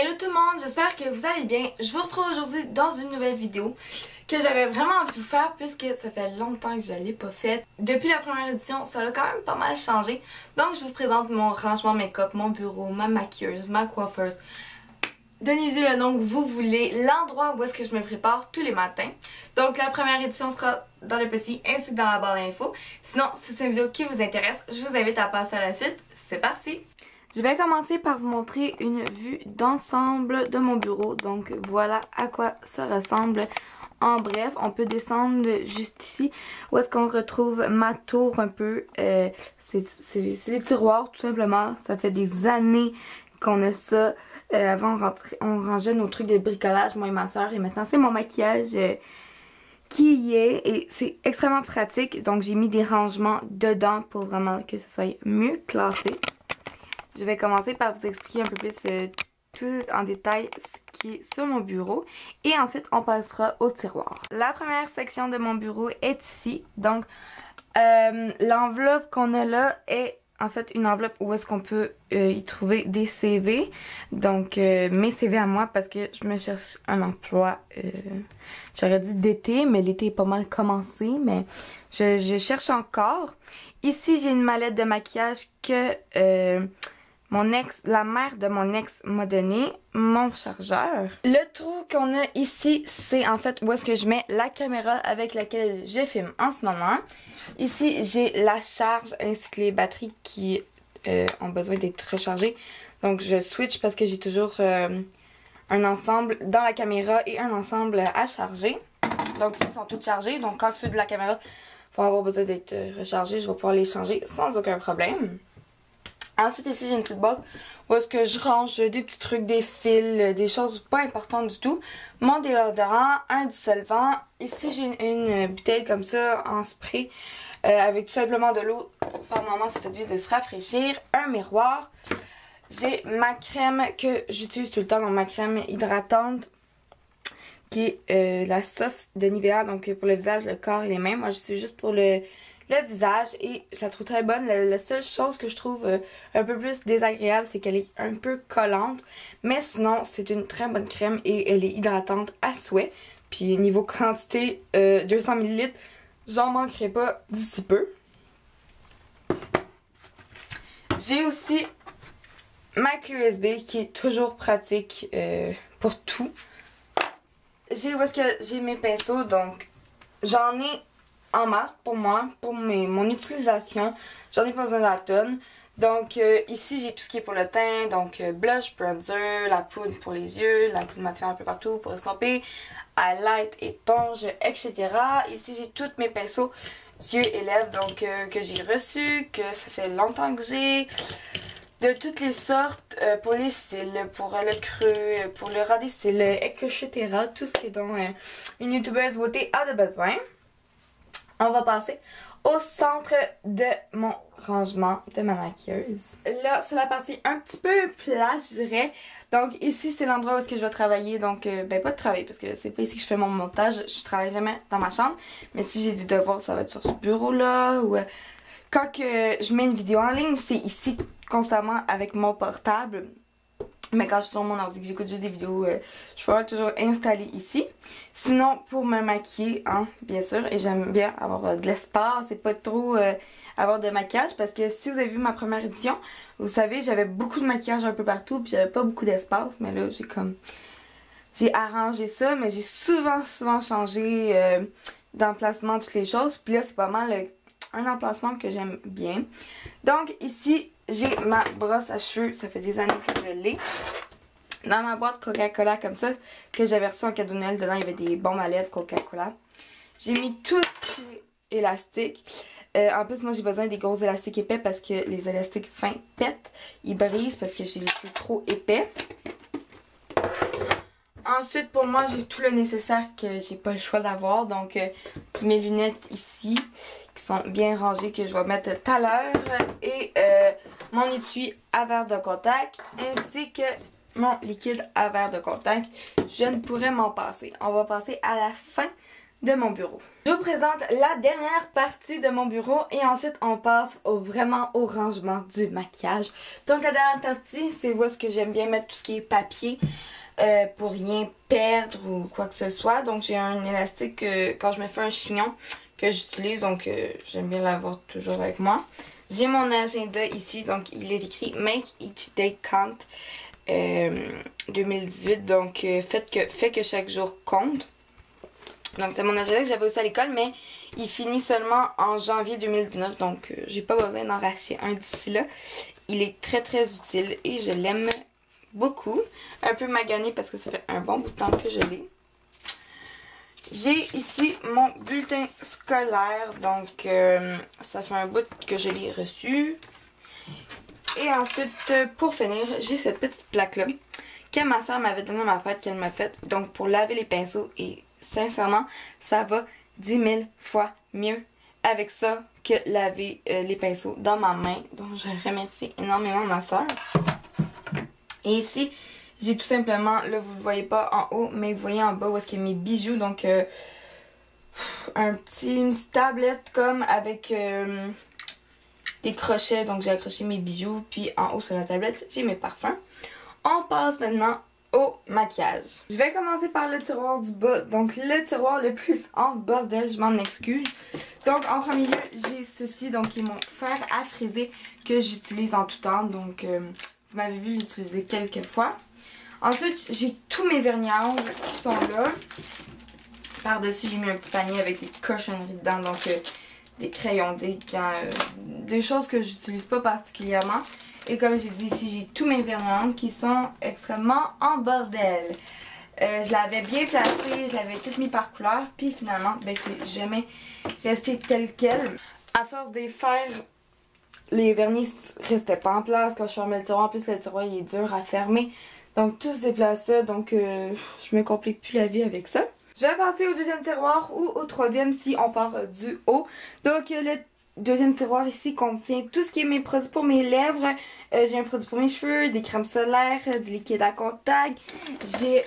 Hello tout le monde, j'espère que vous allez bien. Je vous retrouve aujourd'hui dans une nouvelle vidéo que j'avais vraiment envie de vous faire puisque ça fait longtemps que je ne l'ai pas faite. Depuis la première édition, ça a quand même pas mal changé. Donc je vous présente mon rangement make-up, mon bureau, ma maquilleuse, ma coiffeuse. Donnez-y le nom que vous voulez, l'endroit où est-ce que je me prépare tous les matins. Donc la première édition sera dans le petit ainsi que dans la barre d'infos. Sinon, si c'est une vidéo qui vous intéresse, je vous invite à passer à la suite. C'est parti! Je vais commencer par vous montrer une vue d'ensemble de mon bureau. Donc voilà à quoi ça ressemble. En bref, on peut descendre juste ici où est-ce qu'on retrouve ma tour un peu. C'est les tiroirs tout simplement. Ça fait des années qu'on a ça. Avant on rangeait nos trucs de bricolage, moi et ma soeur. Et maintenant c'est mon maquillage qui y est. Et c'est extrêmement pratique. Donc j'ai mis des rangements dedans pour vraiment que ça soit mieux classé. Je vais commencer par vous expliquer un peu plus tout en détail ce qui est sur mon bureau. Et ensuite, on passera au tiroir. La première section de mon bureau est ici. Donc, l'enveloppe qu'on a là est en fait une enveloppe où est-ce qu'on peut y trouver des CV. Donc, mes CV à moi parce que je me cherche un emploi. J'aurais dit d'été, mais l'été est pas mal commencé. Mais je cherche encore. Ici, j'ai une mallette de maquillage que... la mère de mon ex m'a donné, mon chargeur. Le trou qu'on a ici, c'est en fait où est-ce que je mets la caméra avec laquelle je filme en ce moment. Ici, j'ai la charge ainsi que les batteries qui ont besoin d'être rechargées. Donc, je switch parce que j'ai toujours un ensemble dans la caméra et un ensemble à charger. Donc, ils sont tous chargés. Donc, quand ceux de la caméra vont avoir besoin d'être rechargés, je vais pouvoir les changer sans aucun problème. Ensuite, ici, j'ai une petite boîte où est-ce que je range des petits trucs, des fils, des choses pas importantes du tout. Mon déodorant, un dissolvant. Ici, j'ai une bouteille comme ça en spray avec tout simplement de l'eau. Par moment, ça fait du bien de se rafraîchir. Un miroir. J'ai ma crème que j'utilise tout le temps, donc ma crème hydratante qui est la Soft de Nivea. Donc pour le visage, le corps et les mains. Moi, j'utilise juste pour le visage et je la trouve très bonne. La seule chose que je trouve un peu plus désagréable, c'est qu'elle est un peu collante. Mais sinon, c'est une très bonne crème et elle est hydratante à souhait. Puis niveau quantité, 200 ml, j'en manquerai pas d'ici peu. J'ai aussi ma clé USB qui est toujours pratique pour tout. J'ai où est-ce que j'ai mes pinceaux, donc j'en ai en masse pour moi, pour mon utilisation. J'en ai pas besoin de la tonne. Donc ici j'ai tout ce qui est pour le teint, donc blush, bronzer, la poudre pour les yeux, la poudre matière un peu partout pour estomper, highlight, éponge, etc. Ici j'ai tous mes pinceaux yeux et lèvres donc que j'ai reçus, que ça fait longtemps que j'ai. De toutes les sortes, pour les cils, pour le creux, pour le ras des cils, etc. Tout ce que dont une youtubeuse beauté a de besoin. On va passer au centre de mon rangement de ma maquilleuse. Là, c'est la partie un petit peu plate, je dirais. Donc ici, c'est l'endroit où est-ce que je vais travailler. Donc, ben pas de travailler parce que c'est pas ici que je fais mon montage. Je travaille jamais dans ma chambre. Mais si j'ai des devoirs, ça va être sur ce bureau-là. Ou quand que je mets une vidéo en ligne, c'est ici constamment avec mon portable. Mais quand je suis sur mon ordi que j'écoute juste des vidéos, je peux toujours installer ici. Sinon, pour me maquiller, hein, bien sûr, et j'aime bien avoir de l'espace et pas trop avoir de maquillage. Parce que si vous avez vu ma première édition, vous savez, j'avais beaucoup de maquillage un peu partout, puis j'avais pas beaucoup d'espace. Mais là, j'ai arrangé ça, mais j'ai souvent changé d'emplacement toutes les choses. Puis là, c'est pas mal un emplacement que j'aime bien. Donc ici, j'ai ma brosse à cheveux. Ça fait des années que je l'ai. Dans ma boîte Coca-Cola comme ça, que j'avais reçu en cadeau de Noël. Dedans, il y avait des bombes à lèvres Coca-Cola. J'ai mis tout ce qui est élastique. En plus, moi, j'ai besoin des gros élastiques épais parce que les élastiques fins pètent. Ils brisent parce que j'ai les cheveux trop épais. Ensuite, pour moi, j'ai tout le nécessaire que j'ai pas le choix d'avoir. Donc, mes lunettes ici, qui sont bien rangées, que je vais mettre tout à l'heure. Et mon étui à verre de contact, ainsi que mon liquide à verre de contact. Je ne pourrais m'en passer. On va passer à la fin de mon bureau. Je vous présente la dernière partie de mon bureau et ensuite on passe vraiment au rangement du maquillage. Donc la dernière partie, c'est où est-ce que j'aime bien mettre tout ce qui est papier pour rien perdre ou quoi que ce soit. Donc j'ai un élastique quand je me fais un chignon que j'utilise, donc j'aime bien l'avoir toujours avec moi. J'ai mon agenda ici, donc il est écrit Make Each Day Count 2018, donc fait que chaque jour compte. Donc c'est mon agenda que j'avais aussi à l'école, mais il finit seulement en janvier 2019, donc j'ai pas besoin d'en racheter un d'ici là. Il est très très utile et je l'aime beaucoup. Un peu magané parce que ça fait un bon bout de temps que je l'ai. J'ai ici mon bulletin scolaire, donc ça fait un bout que je l'ai reçu. Et ensuite, pour finir, j'ai cette petite plaque-là que ma soeur m'avait donnée à ma fête, qu'elle m'a faite, donc pour laver les pinceaux. Et sincèrement, ça va 10 000 fois mieux avec ça que laver les pinceaux dans ma main. Donc je remercie énormément ma soeur. Et ici, j'ai tout simplement, là vous ne le voyez pas en haut, mais vous voyez en bas où est-ce qu'il y a mes bijoux. Donc une petite tablette comme avec des crochets. Donc j'ai accroché mes bijoux. Puis en haut sur la tablette, j'ai mes parfums. On passe maintenant au maquillage. Je vais commencer par le tiroir du bas. Donc le tiroir le plus en bordel, je m'en excuse. Donc en premier lieu, j'ai ceci, donc qui est mon fer à fréser que j'utilise en tout temps. Donc vous m'avez vu l'utiliser quelques fois. Ensuite, j'ai tous mes vernis à ongles qui sont là. Par-dessus, j'ai mis un petit panier avec des cochonneries dedans. Donc des crayons, des gants, des choses que j'utilise pas particulièrement. Et comme j'ai dit ici, j'ai tous mes vernis à ongles qui sont extrêmement en bordel. Je l'avais bien placé, je l'avais tout mis par couleur. Puis finalement, ben c'est jamais resté tel quel. À force de les faire, les vernis restaient pas en place quand je fermais le tiroir. En plus, le tiroir il est dur à fermer. Donc tout se déplace là. Donc je me complique plus la vie avec ça. Je vais passer au deuxième tiroir ou au troisième si on part du haut. Donc le deuxième tiroir ici contient tout ce qui est mes produits pour mes lèvres. J'ai un produit pour mes cheveux, des crèmes solaires, du liquide à contact. J'ai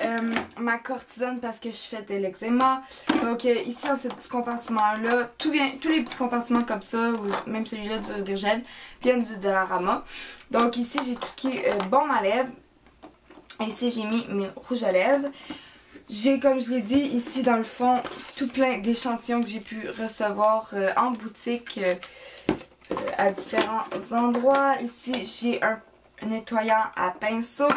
ma cortisone parce que je fais de l'eczéma. Donc ici dans ce petit compartiment là, tous les petits compartiments comme ça, ou même celui-là du Dirgel, viennent du Dollarama. Donc ici j'ai tout ce qui est baume à lèvres. Ici j'ai mis mes rouges à lèvres. J'ai, comme je l'ai dit, ici dans le fond, tout plein d'échantillons que j'ai pu recevoir en boutique à différents endroits. Ici, j'ai un nettoyant à pinceau,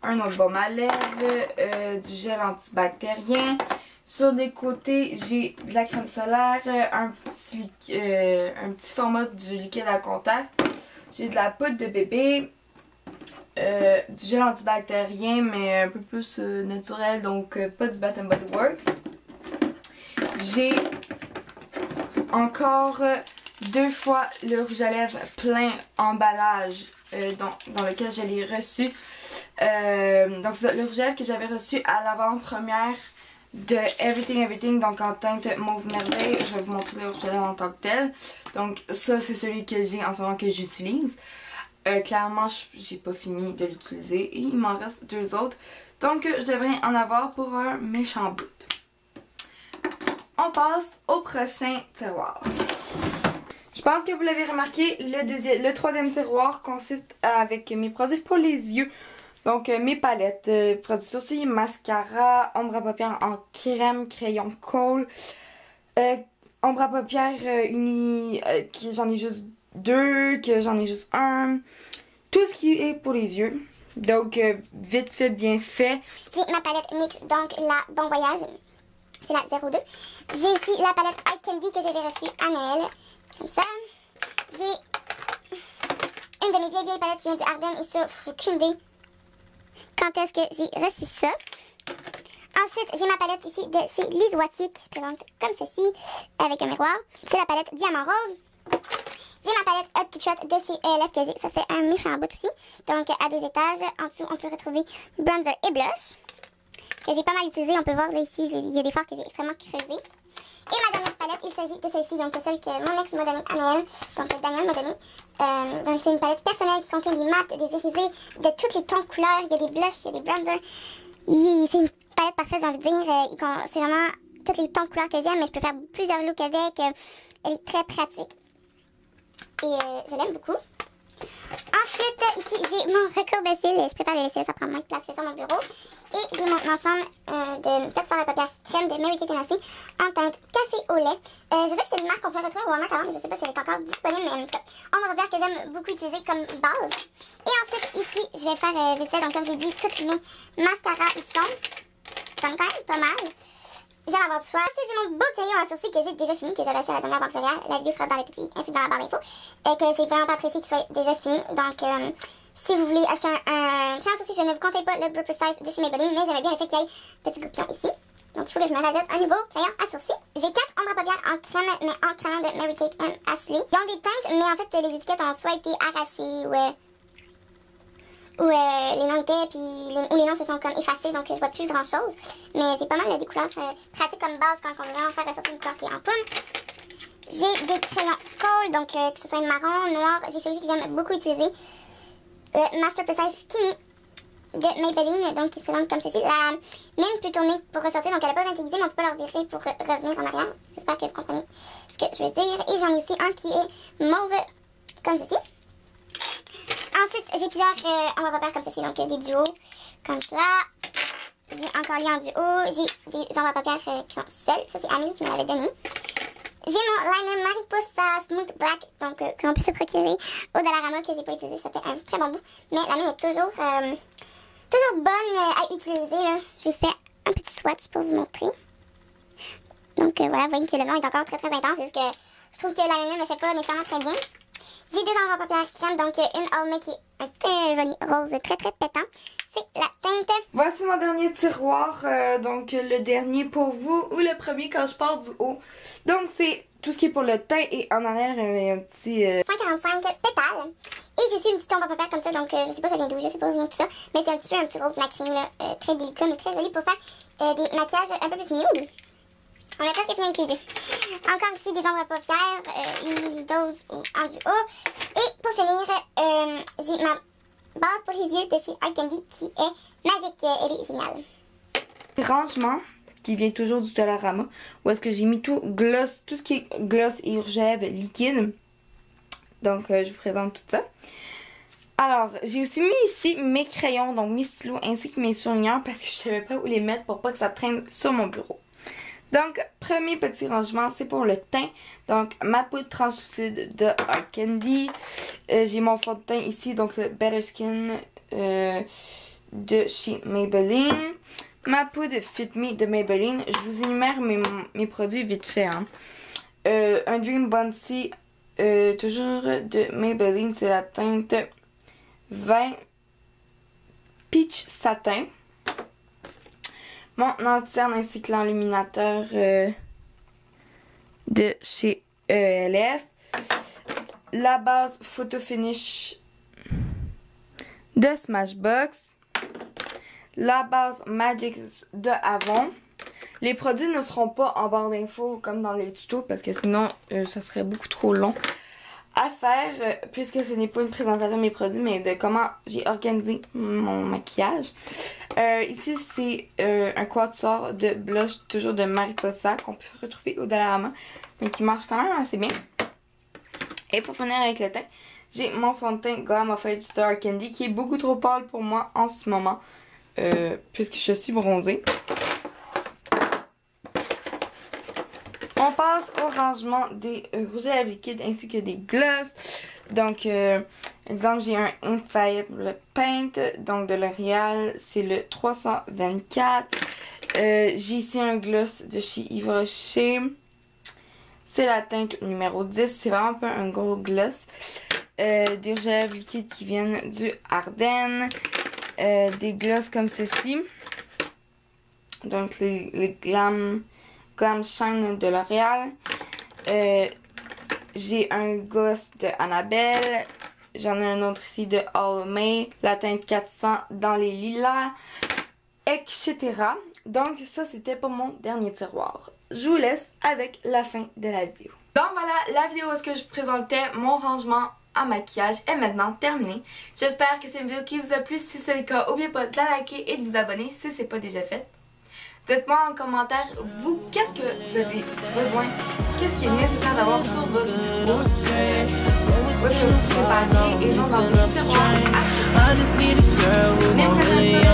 un autre baume à lèvres, du gel antibactérien. Sur des côtés, j'ai de la crème solaire, un petit format du liquide à contact. J'ai de la poudre de bébé. Du gel antibactérien mais un peu plus naturel, donc pas du Bath & Body Works. J'ai encore 2 fois le rouge à lèvres plein emballage dans lequel je l'ai reçu. Donc c'est le rouge à lèvres que j'avais reçu à l'avant-première de Everything, donc en teinte mauve merveille. Je vais vous montrer le rouge à lèvres en tant que tel. Donc ça c'est celui que j'ai en ce moment que j'utilise. Clairement, j'ai pas fini de l'utiliser et il m'en reste 2 autres. Donc, je devrais en avoir pour un méchant bout. On passe au prochain tiroir. Je pense que vous l'avez remarqué, le troisième tiroir consiste avec mes produits pour les yeux. Donc, mes palettes, produits sourcils, mascara, ombre à paupières en crème, crayon kohl, ombre à paupières uni, j'en ai juste 2, que j'en ai juste un. Tout ce qui est pour les yeux. Donc, vite fait, bien fait. J'ai ma palette NYX, donc la Bon Voyage. C'est la 02. J'ai aussi la palette Eye Candy que j'avais reçue à Noël. Comme ça. J'ai une de mes vieilles palettes qui vient du Ardennes. Et ça, j'ai aucune idée quand est-ce que j'ai reçu ça. Ensuite, j'ai ma palette ici de chez Lise Wattier qui se présente comme ceci, avec un miroir. C'est la palette Diamant Rose. J'ai ma palette Up to Trot de chez ELF que j'ai. Ça fait un méchant bout aussi. Donc à 2 étages. En dessous, on peut retrouver bronzer et blush. Que j'ai pas mal utilisé. On peut voir là ici, il y a des fards que j'ai extrêmement creusés. Et ma dernière palette, il s'agit de celle-ci. Donc celle que mon ex m'a donnée à Noël. Donc Daniel m'a donnée. Donc c'est une palette personnelle qui contient des mats, des irisés, de tous les tons de couleurs. Il y a des blushs, il y a des bronzers. C'est une palette parfaite, j'ai envie de dire. C'est vraiment tous les tons de couleurs que j'aime, mais je peux faire plusieurs looks avec. Elle est très pratique. Et je l'aime beaucoup. Ensuite, ici, j'ai mon recours de cils. Je préfère les laisser, ça prend moins de place que sur mon bureau. Et j'ai mon ensemble de 4 fards à paupières crème de Mary Kate & Ashley en teinte café au lait. Je sais que c'est une marque qu'on peut retrouver au Walmart avant, mais je ne sais pas si elle est encore disponible, mais en tout cas, en paupières que j'aime beaucoup utiliser comme base. Et ensuite, ici, je vais faire vite fait, donc comme j'ai dit, toutes mes mascaras, ils sont. J'en ai quand même pas mal. J'aime avoir du choix. Ensuite, j'ai mon beau crayon à sourcils que j'ai déjà fini, que j'avais acheté à la dernière banque L'Oréal. La vidéo sera dans les petits, ainsi que dans la barre d'infos. Et que j'ai vraiment pas apprécié qu'il soit déjà fini. Donc, si vous voulez acheter un crayon à sourcils, je ne vous conseille pas le Brow Precise de chez Maybelline, mais j'aimais bien le fait qu'il y ait petit goupillon ici. Donc, il faut que je me rajoute un nouveau crayon à sourcils. J'ai 4 ombres à paupières en crème, mais en crayon de Mary Kate & Ashley. Ils ont des teintes, mais en fait, les étiquettes ont soit été arrachées ou les noms étaient, puis ou les noms se sont comme effacés, donc je vois plus grand chose. Mais j'ai pas mal des couleurs pratiques comme base quand on veut vraiment faire ressortir une couleur qui est en poudre. J'ai des crayons Kohl, donc que ce soit marron, noir. J'ai celui que j'aime beaucoup utiliser, le Master Precise Skinny de Maybelline, donc qui se présente comme ceci. La mine peut tourner pour ressortir, donc elle n'a pas été aiguisée, mais on peut pas leur virer pour revenir en arrière. J'espère que vous comprenez ce que je veux dire. Et j'en ai aussi un qui est mauve, comme ceci. Ensuite, j'ai plusieurs ombres à paupières comme ceci, donc des duos, comme ça. J'ai encore lui en duo. J'ai des ombres à paupières qui sont seules. Ça, c'est Amélie qui me l'avait donné. J'ai mon liner Mariposa Smooth Black, donc qu'on peut se procurer au Dollarama, que j'ai pas utilisé. Ça fait un très bon bout. Mais la mienne est toujours bonne à utiliser. Là. Je vous fais un petit swatch pour vous montrer. Donc voilà, vous voyez que le nom est encore très très intense. C'est juste que je trouve que la liner ne me fait pas nécessairement très bien. J'ai 2 ombres à paupières crème, donc une Alma qui est un très joli rose très très pétant. C'est la teinte. Voici mon dernier tiroir, donc le dernier pour vous ou le premier quand je pars du haut. Donc c'est tout ce qui est pour le teint et en arrière un petit... 145 pétales. Et j'ai aussi une petite ombre à paupières comme ça, donc je sais pas ça vient d'où, je sais pas où vient tout ça. Mais c'est un petit rose nacré là, très délicat mais très joli pour faire des maquillages un peu plus nude. On a presque fini avec les yeux. Encore ici des ombres à paupières, une dose en duo. Et pour finir, j'ai ma base pour les yeux de chez Art Candy qui est magique. Elle est géniale. Rangement qui vient toujours du Dollarama où est-ce que j'ai mis tout ce qui est gloss et rouge à lèvres liquide. Donc je vous présente tout ça. Alors, j'ai aussi mis ici mes crayons, donc mes stylos ainsi que mes surligneurs parce que je savais pas où les mettre pour pas que ça traîne sur mon bureau. Donc, premier petit rangement, c'est pour le teint. Donc, ma poudre translucide de Art Candy. J'ai mon fond de teint ici, donc le Better Skin de chez Maybelline. Ma poudre Fit Me de Maybelline. Je vous énumère mes produits vite fait. Hein. Un Dream Bouncy, toujours de Maybelline, c'est la teinte 20 Peach Satin. Mon anti-cerne ainsi que l'enluminateur de chez ELF. La base Photo Finish de Smashbox. La base Magic de Avon. Les produits ne seront pas en barre d'infos comme dans les tutos parce que sinon ça serait beaucoup trop long à faire puisque ce n'est pas une présentation de mes produits mais de comment j'ai organisé mon maquillage. Ici c'est un quatuor de blush toujours de Mariposa qu'on peut retrouver au Dollarama mais qui marche quand même assez bien. Et pour finir avec le teint, j'ai mon fond de teint Glam of Age de Art Candy qui est beaucoup trop pâle pour moi en ce moment puisque je suis bronzée. On passe au rangement des rouges à lèvres liquides ainsi que des gloss. Donc, exemple, j'ai un Infallible Paint, donc de L'Oréal, c'est le 324. J'ai ici un gloss de chez Yves Rocher. C'est la teinte numéro 10, c'est vraiment pas un gros gloss. Des rouges à lèvres liquides qui viennent du Ardennes. Des gloss comme ceci. Donc, les Glam Shine de L'Oréal. J'ai un gloss de Annabelle. J'en ai un autre ici de All May. La teinte 400 dans les lilas. Etc. Donc ça c'était pour mon dernier tiroir. Je vous laisse avec la fin de la vidéo. Donc voilà, la vidéo où est-ce que je présentais mon rangement en maquillage est maintenant terminée. J'espère que c'est une vidéo qui vous a plu. Si c'est le cas, n'oubliez pas de la liker et de vous abonner si ce n'est pas déjà fait. Dites-moi en commentaire, vous, qu'est-ce que vous avez besoin? Qu'est-ce qui est nécessaire d'avoir sur votre bureau? Où est-ce que vous préparez et non dans des tiroirs à côté? N'importe quoi,